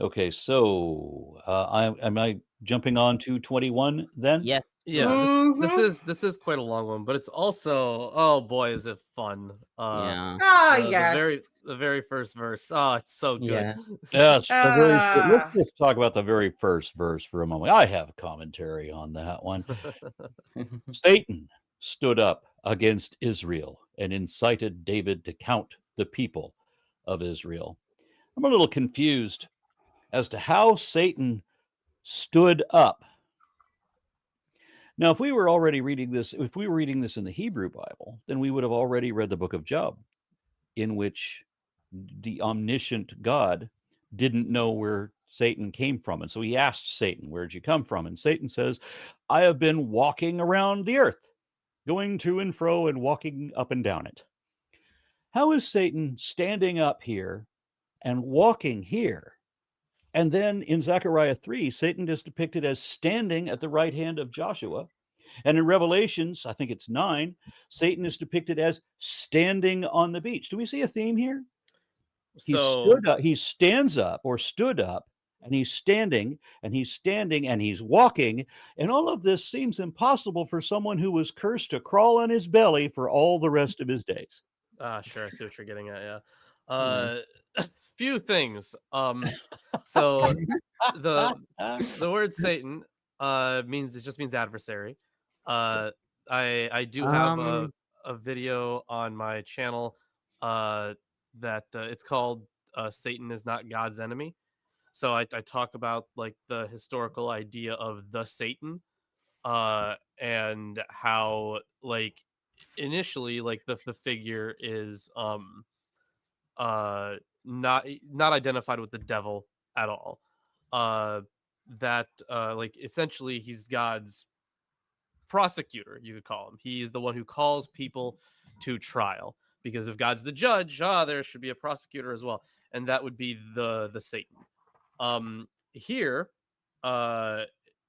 Okay, so am I jumping on to 21 then? Yes, Yeah, please. this is quite a long one, but it's also, oh boy, is it fun. Yeah. Ah, The yes. very first verse. Oh, it's so good. Yeah. Yes, let's Ah. just talk about the very first verse for a moment. I have commentary on that one. Satan stood up against Israel and incited David to count the people of Israel. I'm a little confused as to how Satan stood up. Now, if we were reading this in the Hebrew Bible, then we would have already read the book of Job, in which the omniscient God didn't know where Satan came from. And so he asked Satan, "Where'd you come from?" And Satan says, "I have been walking around the earth, going to and fro and walking up and down it." How is Satan standing up here and walking here? And then in Zechariah 3, Satan is depicted as standing at the right hand of Joshua. And in Revelations, I think it's 9, Satan is depicted as standing on the beach. Do we see a theme here? So He stands up or stood up, and he's standing and he's walking, and all of this seems impossible for someone who was cursed to crawl on his belly for all the rest of his days. sure, I see what you're getting at. Yeah. Yeah. Uh, few things. So the the word Satan means adversary. Uh, I do have Um, a video on my channel uh that it's called Satan is not God's enemy. So I talk about like the historical idea of the Satan, and how like initially like the figure is uh not identified with the devil at all. Uh that like essentially he's God's prosecutor, you could call him. He's the one who calls people to trial, because if God's the judge, there should be a prosecutor as well, and that would be the Satan. Here, uh,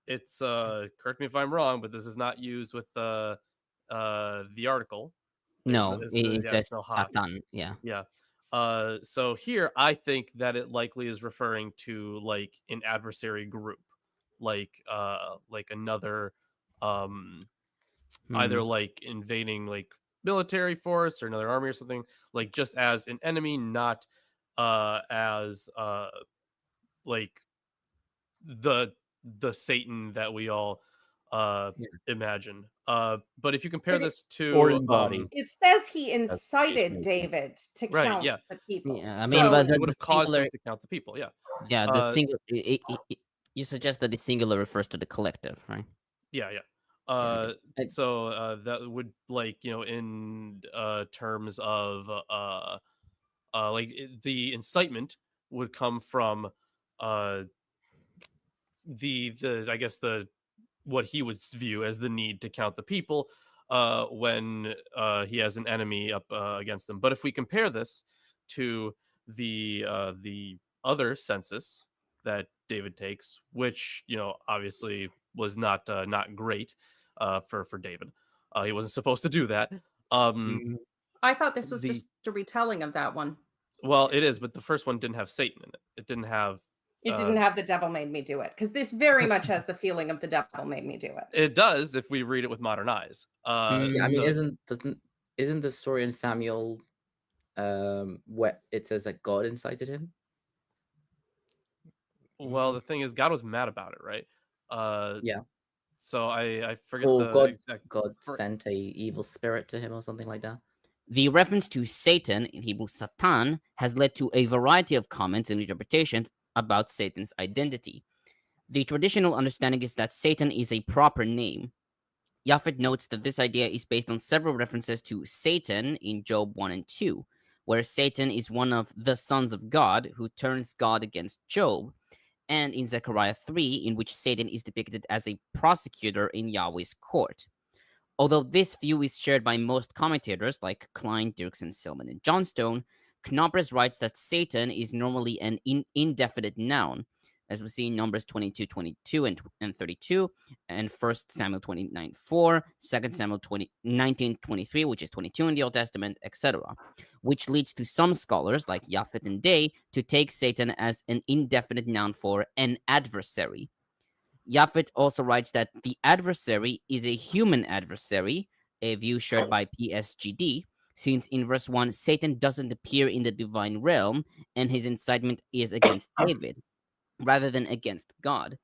it's correct me if I'm wrong, but this is not used with the article. There's no, no, it it's says no ha. Satan. Yeah. Yeah. So here I think that it likely is referring to like an adversary group, like another um either Hmm. like invading like military force or another army or something, like just as an enemy, not as like the the Satan that we all uh Yeah. imagine. But if you compare But this Or to embody, it says he as the case incited may be. David to right, count yeah. the people. Yeah. I mean, So but So it would the have caused singular. him to count the people, yeah. Yeah, the Uh single. You suggest that the singular refers to the collective, right? yeah, yeah. Yeah. Okay. So that would like, in terms of like the incitement would come from uh the I guess the what he would view as the need to count the people when he has an enemy up against him. But if we compare this to the other census that David takes, which obviously was not great for David. He wasn't supposed to do that. Um, Mhm. I thought this was the just a retelling of that one. Well, it is, but the first one didn't have Satan in it. It didn't have. It Uh, didn't have the devil made me do it because this very much has the feeling of the devil made me do it. it does if we read it with modern eyes. Mm, Yeah, I mean, So isn't the story in Samuel where it says that God incited him? well, the thing is, God was mad about it, right? Uh, Yeah. so I forget Or the God exact. God sent a evil spirit to him or something like that. The reference to Satan, in Hebrew Satan, has led to a variety of comments and interpretations about Satan's identity. The traditional understanding is that Satan is a proper name. Yafet notes that this idea is based on several references to Satan in Job 1 and 2, where Satan is one of the sons of God who turns God against Job, and in Zechariah 3, in which Satan is depicted as a prosecutor in Yahweh's court. Although this view is shared by most commentators like Klein, Dirksen, Silman, and Johnstone, Knobres writes that Satan is normally an indefinite noun, as we see in Numbers 22 and 32, and 1 Samuel 29:4, 2 Samuel 19:23, which is 22 in the Old Testament, etc., which leads to some scholars, like Yafet and Day, to take Satan as an indefinite noun for an adversary. Yafet also writes that the adversary is a human adversary, a view shared by PSGD, since in verse 1, Satan doesn't appear in the divine realm, and his incitement is against David, rather than against God.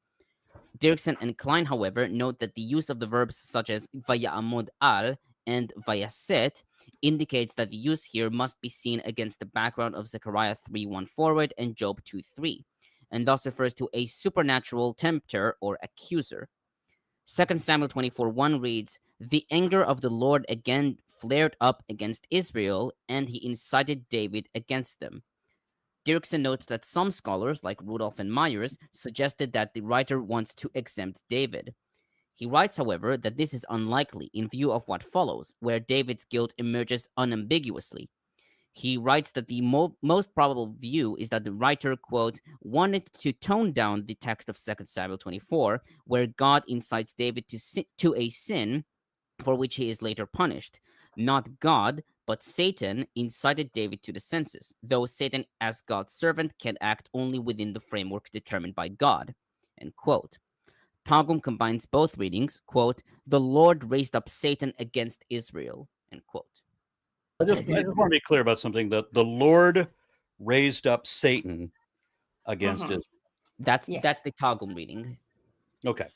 Dirksen and Klein, however, note that the use of the verbs such as vaya'amod al and vayaset indicates that the use here must be seen against the background of Zechariah 3:1 forward and Job 2:3, and thus refers to a supernatural tempter or accuser. 2 Samuel 24:1 reads, "The anger of the Lord again flared up against Israel, and he incited David against them." Dirksen notes that some scholars, like Rudolph and Myers, suggested that the writer wants to exempt David. He writes, however, that this is unlikely in view of what follows, where David's guilt emerges unambiguously. He writes that the most probable view is that the writer, quote, wanted to tone down the text of 2 Samuel 24, where God incites David to a sin for which he is later punished. Not God, but Satan incited David to the senses, though Satan, as God's servant, can act only within the framework determined by God, end quote. Targum combines both readings, quote, "The Lord raised up Satan against Israel," end quote. I just want to be clear about something, that the Lord raised up Satan against Mhm. Israel. That's Yeah. the Targum reading. Okay.